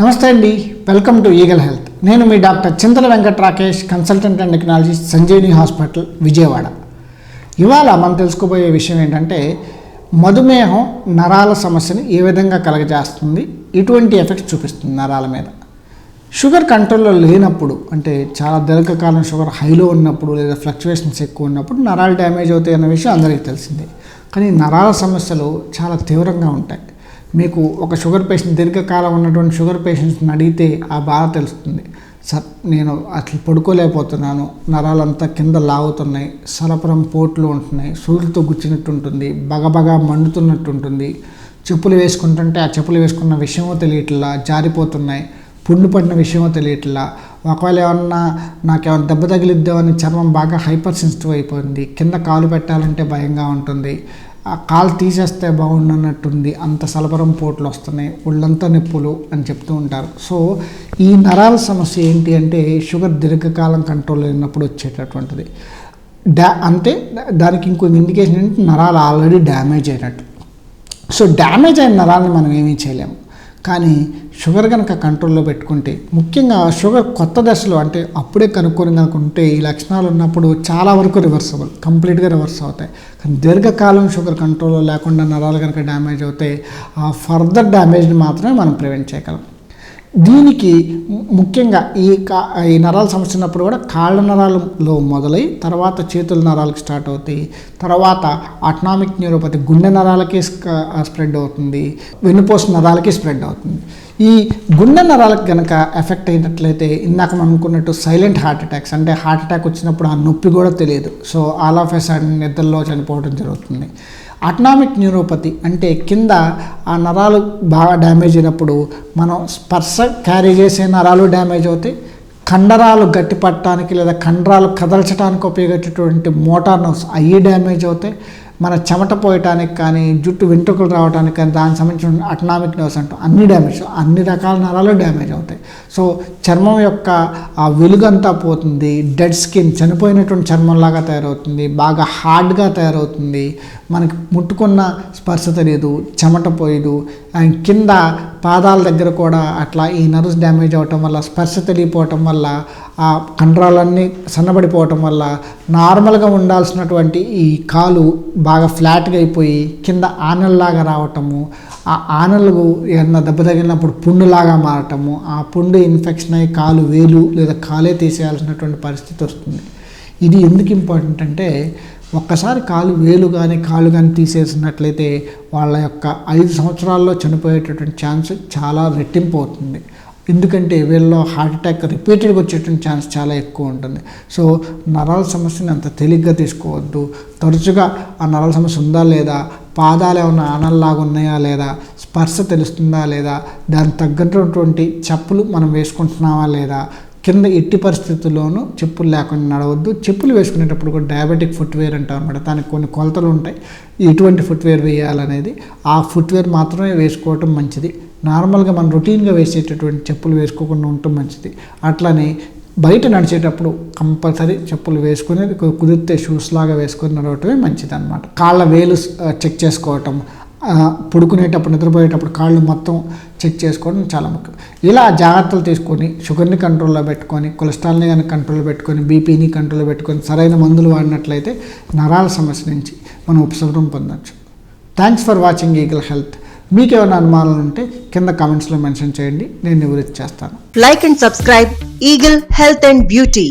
నమస్తే అండి, welcome to Eagle Health. నేను మీ doctor Chintala Venkata Rakesh, consultant and technologist, Sanjeevani hospital, Vijayawada. ఇవాళ మనం తెలుసుకోబోయే విషయం ఏంటంటే మధుమేహం నరాల సమస్యని ఏ విధంగా కలగజేస్తుంది, ఎటువంటి ఎఫెక్ట్స్ చూపిస్తుంది నరాల మీద. షుగర్ కంట్రోల్లో లేనప్పుడు, అంటే చాలా దీర్ఘకాలం షుగర్ హైలో ఉన్నప్పుడు లేదా ఫ్లక్చువేషన్స్ ఎక్కువ ఉన్నప్పుడు నరాలు డ్యామేజ్ అవుతాయి అన్న విషయం అందరికీ తెలిసిందే. కానీ నరాల సమస్యలు చాలా తీవ్రంగా ఉంటాయి. మీకు ఒక షుగర్ పేషెంట్, దీర్ఘకాలం ఉన్నటువంటి షుగర్ పేషెంట్స్ని అడిగితే ఆ బాధ తెలుస్తుంది. సార్, నేను అసలు పడుకోలేకపోతున్నాను, నరాలంతా కింద లాగుతున్నాయి, సలపరం పోట్లు ఉంటున్నాయి, సూర్యులతో గుచ్చినట్టు ఉంటుంది, బగబగా మండుతున్నట్టు ఉంటుంది, చెప్పులు వేసుకుంటుంటే ఆ చెప్పులు వేసుకున్న విషయమో తెలియట్లా, జారిపోతున్నాయి, పుండు పడిన విషయమో తెలియట్లా, ఒకవేళ ఏమన్నా నాకేమైనా దెబ్బ తగిలిద్దామని చర్మం బాగా హైపర్ సెన్సిటివ్ అయిపోయింది, కింద కాలు పెట్టాలంటే భయంగా ఉంటుంది, ఆ కాలు తీసేస్తే బాగుండన్నట్టుంది, అంత సలపరం పోట్లు వస్తున్నాయి, ఒళ్ళంతా నొప్పులు అని చెప్తూ ఉంటారు. సో ఈ నరాల సమస్య ఏంటి అంటే షుగర్ దీర్ఘకాలం కంట్రోల్ అయినప్పుడు వచ్చేటటువంటిది. అంటే దానికి ఇంకొక ఇండికేషన్ ఏంటంటే నరాలు ఆల్రెడీ డ్యామేజ్ అయినట్టు. సో డ్యామేజ్ అయిన నరాలని మనం ఏమీ చేయలేము. కానీ షుగర్ కనుక కంట్రోల్లో పెట్టుకుంటే, ముఖ్యంగా షుగర్ కొత్త దశలో, అంటే అప్పుడే కనుక్కొని కనుక్కుంటే ఈ లక్షణాలు ఉన్నప్పుడు చాలా వరకు రివర్సబుల్, కంప్లీట్గా రివర్స్ అవుతాయి. కానీ దీర్ఘకాలం షుగర్ కంట్రోల్లో లేకుండా నరాలు కనుక డ్యామేజ్ అవుతే ఆ ఫర్దర్ డ్యామేజ్ని మాత్రమే మనం ప్రివెంట్ చేయగలం. దీనికి ముఖ్యంగా ఈ నరాల సమస్య ఉన్నప్పుడు కూడా కాళ్ళ నరాలలో మొదలై తర్వాత చేతుల నరాలకు స్టార్ట్ అవుతాయి, తర్వాత ఆటోనామిక్ న్యూరోపతి గుండె నరాలకి స్ప్రెడ్ అవుతుంది, వెన్నుపూస నరాలకి స్ప్రెడ్ అవుతుంది. ఈ గుండె నరాలకు కనుక ఎఫెక్ట్ అయినట్లయితే ఇందాక మనం అనుకున్నట్టు సైలెంట్ హార్ట్ అటాక్స్, అంటే హార్ట్ అటాక్ వచ్చినప్పుడు ఆ నొప్పి కూడా తెలియదు, so all of a sudden నిద్రలో చనిపోవడం జరుగుతుంది. ఆటోనామిక్ న్యూరోపతి అంటే కింద ఆ నరాలు బాగా డ్యామేజ్ అయినప్పుడు మనం స్పర్శ క్యారీ చేసే నరాలు డ్యామేజ్ అవుతాయి, కండరాలు గట్టిపట్టడానికి లేదా కండరాలు కదల్చడానికి ఉపయోగించేటువంటి మోటార్ నర్వ్స్ అవి డ్యామేజ్ అవుతాయి, మన చెమట పోయటానికి కానీ జుట్టు వెంట్రుకలు రావడానికి కానీ దానికి సంబంధించిన ఆటోనామిక్ నర్వ్స్ అంటాం, అన్ని డ్యామేజ్, అన్ని రకాల నరాలు డ్యామేజ్ అవుతాయి. సో చర్మం యొక్క ఆ వెలుగంతా పోతుంది, డెడ్ స్కిన్, చనిపోయినటువంటి చర్మంలాగా తయారవుతుంది, బాగా హార్డ్గా తయారవుతుంది, మనకి ముట్టుకున్న స్పర్శ తెలియదు, చెమట పోయదు, అండ్ కింద పాదాల దగ్గర కూడా అట్లా ఈ నర్వ్స్ డ్యామేజ్ అవటం వల్ల, స్పర్శ తెలియపోవటం వల్ల, ఆ కండరాలన్నీ సన్నబడిపోవటం వల్ల నార్మల్గా ఉండాల్సినటువంటి ఈ కాలు బాగా ఫ్లాట్గా అయిపోయి కింద ఆనల్లాగా రావటము, ఆ ఆనలు ఏమన్నా దెబ్బ తగిలినప్పుడు పుండులాగా మారటము, ఆ పుండు ఇన్ఫెక్షన్ అయ్యి కాలు వేలు లేదా కాలే తీసేయాల్సినటువంటి పరిస్థితి వస్తుంది. ఇది ఎందుకు ఇంపార్టెంట్ అంటే ఒక్కసారి కాలు వేలు కానీ కాలు కానీ తీసేసినట్లయితే వాళ్ళ యొక్క 5 సంవత్సరాల్లో చనిపోయేటటువంటి ఛాన్స్ చాలా రెట్టింపు అవుతుంది. ఎందుకంటే వీళ్ళలో హార్ట్ అటాక్ రిపీటెడ్గా వచ్చేటువంటి ఛాన్స్ చాలా ఎక్కువ ఉంటుంది. సో నరాల సమస్యని అంత తేలిగ్గా తీసుకోవద్దు. తరచుగా ఆ నరాల సమస్య ఉందా లేదా, పాదాలు ఏమైనా ఆనల్లాగా ఉన్నాయా లేదా, స్పర్శ తెలుస్తుందా లేదా, దానికి తగ్గటువంటి చెప్పులు మనం వేసుకుంటున్నామా లేదా, కింద ఎట్టి పరిస్థితుల్లోనూ చెప్పులు లేకుండా నడవద్దు. చెప్పులు వేసుకునేటప్పుడు కూడా డయాబెటిక్ ఫుట్వేర్ అంటాం అనమాట, దానికి కొన్ని కొలతలు ఉంటాయి, ఎటువంటి ఫుట్వేర్ వేయాలనేది, ఆ ఫుట్వేర్ మాత్రమే వేసుకోవటం మంచిది. నార్మల్గా మనం రొటీన్గా వేసేటటువంటి చెప్పులు వేసుకోకుండా ఉండటం మంచిది. అట్లనే బయట నడిచేటప్పుడు కంపల్సరీ చెప్పులు వేసుకొని, కుదిరితే షూస్ లాగా వేసుకొని నడవటమే మంచిది అనమాట. కాళ్ళ వేలు చెక్ చేసుకోవటం, పడుకునేటప్పుడు నిద్రపోయేటప్పుడు కాళ్ళు మొత్తం చెక్ చేసుకోవడం చాలా ముఖ్యం. ఇలా జాగ్రత్తలు తీసుకొని షుగర్ని కంట్రోల్లో పెట్టుకొని, కొలెస్ట్రాల్ని కానీ కంట్రోల్లో పెట్టుకొని, బీపీని కంట్రోల్లో పెట్టుకొని సరైన మందులు వాడినట్లయితే నరాల సమస్య నుంచి మనం ఉపశమనం పొందవచ్చు. Thanks for watching eagle health. మీకు ఏమైనా అనుమానాలు ఉంటే కింద కామెంట్స్లో మెన్షన్ చేయండి, నేను నివృత్తి చేస్తాను. Like and subscribe Eagle Health and Beauty.